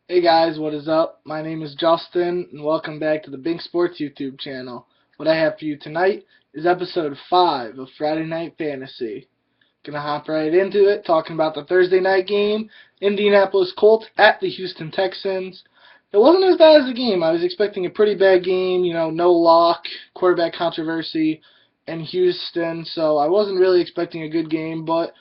Hey guys, what is up? My name is Justin, and welcome back to the BinkSports YouTube channel. What I have for you tonight is episode 5 of Friday Night Fantasy. Gonna hop right into it, talking about the Thursday night game, Indianapolis Colts at the Houston Texans. It wasn't as bad as the game. I was expecting a pretty bad game, no lock, quarterback controversy in Houston, so I wasn't really expecting a good game, but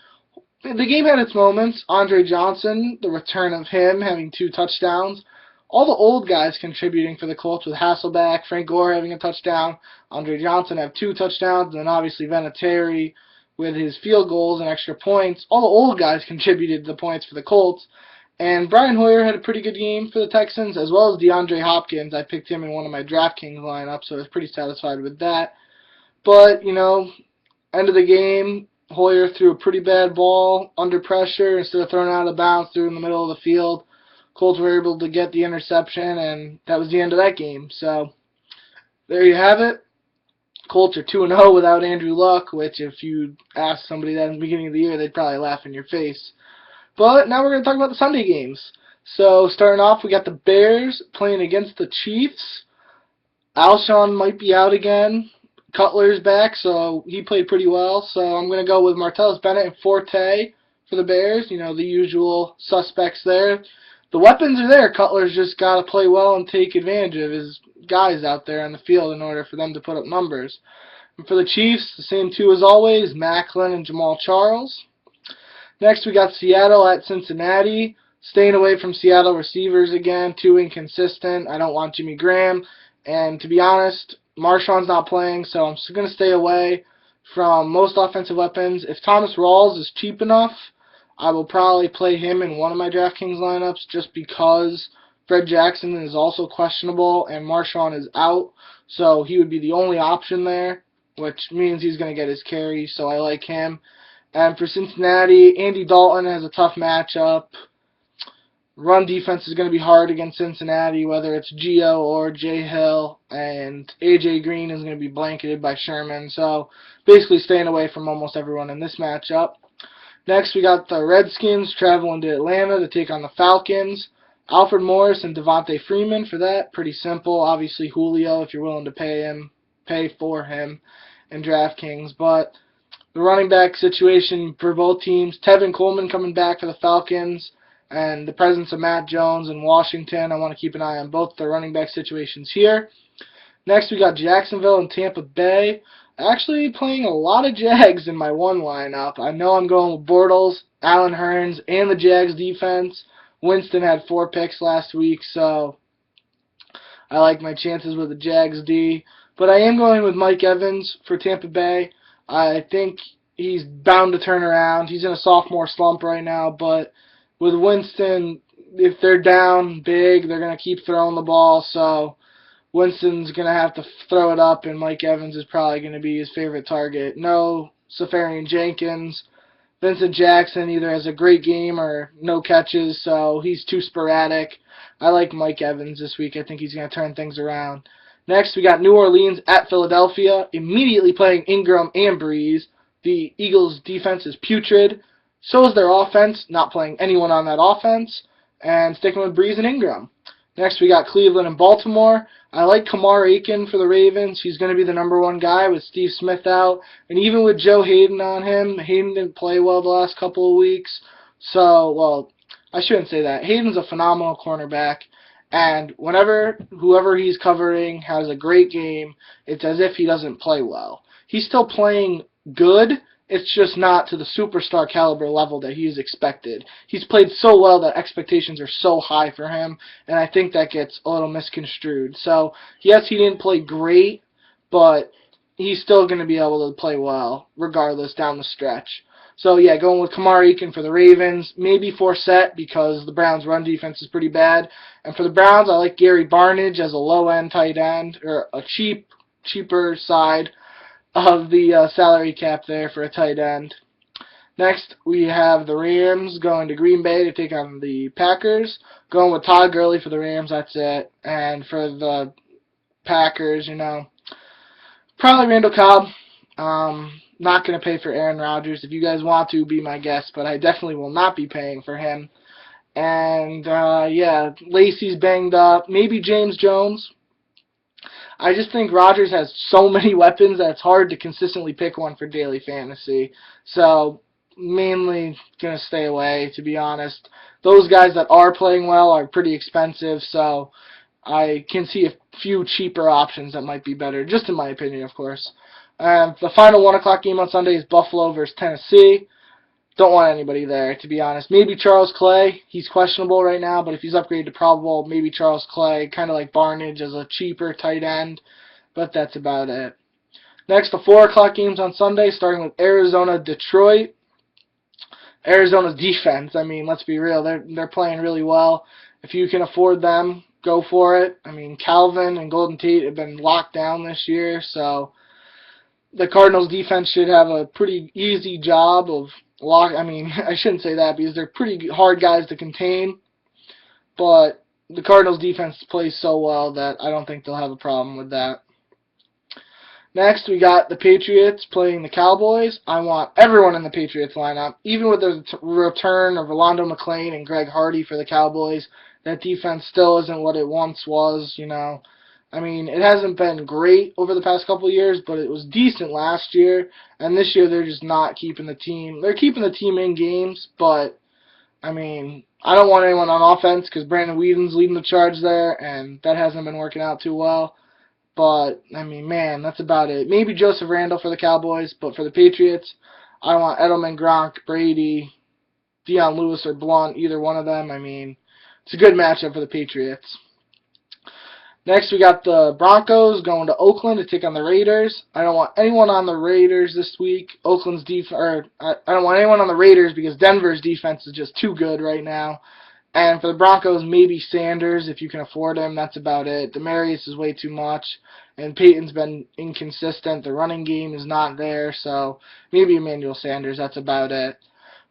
the game had its moments. Andre Johnson, the return of him, having 2 touchdowns. All the old guys contributing for the Colts with Hasselbeck, Frank Gore having a touchdown, Andre Johnson have 2 touchdowns, and then obviously Vinatieri with his field goals and extra points. All the old guys contributed the points for the Colts. And Brian Hoyer had a pretty good game for the Texans, as well as DeAndre Hopkins. I picked him in one of my DraftKings lineups, so I was pretty satisfied with that. But, end of the game, Hoyer threw a pretty bad ball under pressure. Instead of throwing it out of bounds, threw it in the middle of the field. Colts were able to get the interception, and that was the end of that game. So there you have it. Colts are 2-0 without Andrew Luck, which if you asked somebody that in the beginning of the year, they'd probably laugh in your face. But now we're going to talk about the Sunday games. So starting off, we got the Bears playing against the Chiefs. Alshon might be out again. Cutler's back, so he played pretty well. So I'm going to go with Martellus Bennett and Forte for the Bears. The usual suspects there. The weapons are there. Cutler's just got to play well and take advantage of his guys out there on the field in order for them to put up numbers. And for the Chiefs, the same two as always, Macklin and Jamal Charles. Next, we got Seattle at Cincinnati. Staying away from Seattle receivers again, too inconsistent. I don't want Jimmy Graham. And to be honest, Marshawn's not playing, so I'm going to stay away from most offensive weapons. If Thomas Rawls is cheap enough, I will probably play him in one of my DraftKings lineups just because Fred Jackson is also questionable and Marshawn is out, so he would be the only option there, which means he's going to get his carry, so I like him. And for Cincinnati, Andy Dalton has a tough matchup. Run defense is going to be hard against Cincinnati, whether it's Gio or Jay Hill, and A.J. Green is going to be blanketed by Sherman. So basically staying away from almost everyone in this matchup. Next, we got the Redskins traveling to Atlanta to take on the Falcons. Alfred Morris and Devontae Freeman for that. Pretty simple. Obviously Julio, if you're willing to pay for him in DraftKings. But the running back situation for both teams, Tevin Coleman coming back for the Falcons, and the presence of Matt Jones in Washington. I want to keep an eye on both the running back situations here. Next, we got Jacksonville and Tampa Bay. Actually playing a lot of Jags in my one lineup. I know I'm going with Bortles, Allen Hurns, and the Jags defense. Winston had 4 picks last week, so I like my chances with the Jags D. But I am going with Mike Evans for Tampa Bay. I think he's bound to turn around. He's in a sophomore slump right now, but with Winston, if they're down big, they're going to keep throwing the ball, so Winston's going to have to throw it up, and Mike Evans is probably going to be his favorite target. No Safarian Jenkins. Vincent Jackson either has a great game or no catches, so he's too sporadic. I like Mike Evans this week. I think he's going to turn things around. Next, we got New Orleans at Philadelphia, immediately playing Ingram and Breeze. The Eagles' defense is putrid. So is their offense, not playing anyone on that offense, and sticking with Breeze and Ingram. Next, we got Cleveland and Baltimore. I like Kamar Aiken for the Ravens. He's going to be the #1 guy with Steve Smith out. And even with Joe Hayden on him, Hayden didn't play well the last couple of weeks. So, well, I shouldn't say that. Hayden's a phenomenal cornerback. And whenever whoever he's covering has a great game, it's as if he doesn't play well. He's still playing good. It's just not to the superstar caliber level that he is expected. He's played so well that expectations are so high for him, and I think that gets a little misconstrued. So, yes, he didn't play great, but he's still going to be able to play well, regardless, down the stretch. So, yeah, going with Kamar Aiken for the Ravens, maybe Forsett because the Browns' run defense is pretty bad. And for the Browns, I like Gary Barnidge as a low-end tight end, or a cheaper side of the salary cap there for a tight end. Next, we have the Rams going to Green Bay to take on the Packers. Going with Todd Gurley for the Rams, that's it. And for the Packers, probably Randall Cobb. Not going to pay for Aaron Rodgers. If you guys want to, be my guest, but I definitely will not be paying for him. And, yeah, Lacey's banged up. Maybe James Jones. I just think Rodgers has so many weapons that it's hard to consistently pick one for daily fantasy. So, mainly going to stay away, to be honest. Those guys that are playing well are pretty expensive, so I can see a few cheaper options that might be better, just in my opinion, of course. The final 1 o'clock game on Sunday is Buffalo versus Tennessee. Don't want anybody there, to be honest. Maybe Charles Clay. He's questionable right now, but if he's upgraded to probable, maybe Charles Clay, kind of like Barnage as a cheaper tight end. But that's about it. Next, the 4 o'clock games on Sunday, starting with Arizona-Detroit. Arizona's defense, I mean, let's be real, they're playing really well. If you can afford them, go for it. I mean, Calvin and Golden Tate have been locked down this year, so the Cardinals defense should have a pretty easy job of I mean, I shouldn't say that because they're pretty hard guys to contain, but the Cardinals defense plays so well that I don't think they'll have a problem with that. Next, we got the Patriots playing the Cowboys. I want everyone in the Patriots lineup, even with the return of Rolando McClain and Greg Hardy for the Cowboys. That defense still isn't what it once was, you know. I mean, it hasn't been great over the past couple of years, but it was decent last year. And this year, they're just not keeping the team. They're keeping the team in games, but, I mean, I don't want anyone on offense because Brandon Whedon's leading the charge there, and that hasn't been working out too well. But, I mean, man, that's about it. Maybe Joseph Randle for the Cowboys, but for the Patriots, I want Edelman, Gronk, Brady, Deion Lewis, or Blunt, either one of them. I mean, it's a good matchup for the Patriots. Next, we got the Broncos going to Oakland to take on the Raiders. I don't want anyone on the Raiders this week. I don't want anyone on the Raiders because Denver's defense is just too good right now. And for the Broncos, maybe Sanders if you can afford him. That's about it. Demaryius is way too much, and Peyton's been inconsistent. The running game is not there, so maybe Emmanuel Sanders. That's about it.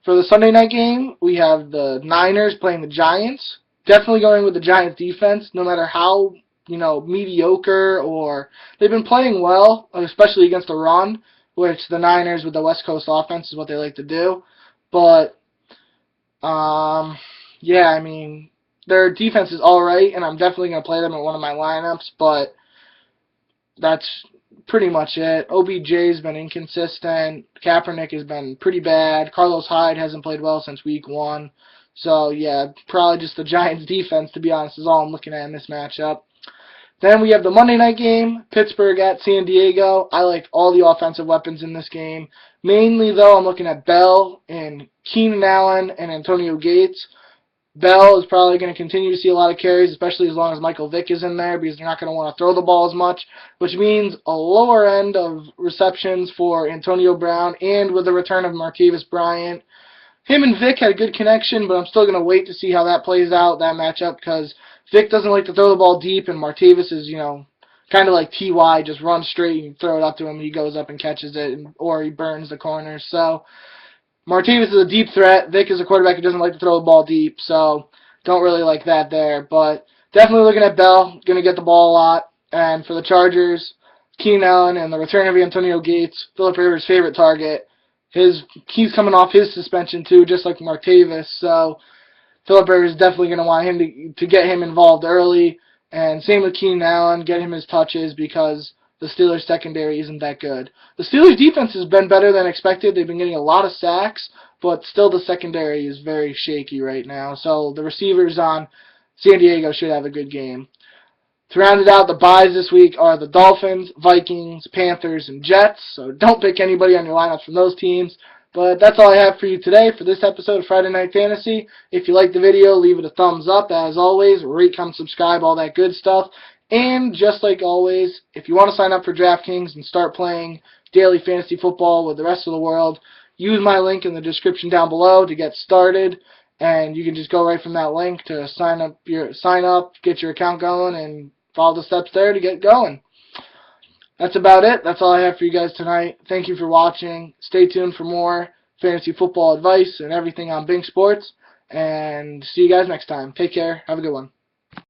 For the Sunday night game, we have the Niners playing the Giants. Definitely going with the Giants defense, no matter how mediocre, or they've been playing well, especially against the run, which the Niners with the West Coast offense is what they like to do. But, yeah, I mean, their defense is alright, and I'm definitely going to play them in one of my lineups, but that's pretty much it. OBJ's been inconsistent. Kaepernick has been pretty bad. Carlos Hyde hasn't played well since week 1. So, yeah, probably just the Giants defense, to be honest, is all I'm looking at in this matchup. Then we have the Monday night game, Pittsburgh at San Diego. I like all the offensive weapons in this game. Mainly, though, I'm looking at Bell and Keenan Allen and Antonio Gates. Bell is probably going to continue to see a lot of carries, especially as long as Michael Vick is in there, because they're not going to want to throw the ball as much, which means a lower end of receptions for Antonio Brown, and with the return of Martavis Bryant. Him and Vick had a good connection, but I'm still going to wait to see how that plays out, that matchup, because Vick doesn't like to throw the ball deep, and Martavis is, kind of like T.Y., just run straight and you throw it up to him, and he goes up and catches it, or he burns the corners. So Martavis is a deep threat. Vick is a quarterback who doesn't like to throw the ball deep, so don't really like that there. But definitely looking at Bell, going to get the ball a lot. And for the Chargers, Keenan Allen and the return of Antonio Gates, Philip Rivers' favorite target. He's coming off his suspension too, just like Martavis. So Philip Rivers is definitely going to want him to get him involved early. And same with Keenan Allen, get him his touches because the Steelers' secondary isn't that good. The Steelers' defense has been better than expected. They've been getting a lot of sacks, but still the secondary is very shaky right now. So the receivers on San Diego should have a good game. To round it out, the byes this week are the Dolphins, Vikings, Panthers, and Jets. So don't pick anybody on your lineups from those teams. But that's all I have for you today for this episode of Friday Night Fantasy. If you liked the video, leave it a thumbs up. As always, rate, comment, subscribe, all that good stuff. And just like always, if you want to sign up for DraftKings and start playing daily fantasy football with the rest of the world, use my link in the description down below to get started. And you can just go right from that link to sign up, get your account going, and follow the steps there to get going. That's about it. That's all I have for you guys tonight. Thank you for watching. Stay tuned for more fantasy football advice and everything on BinkSports. And see you guys next time. Take care. Have a good one.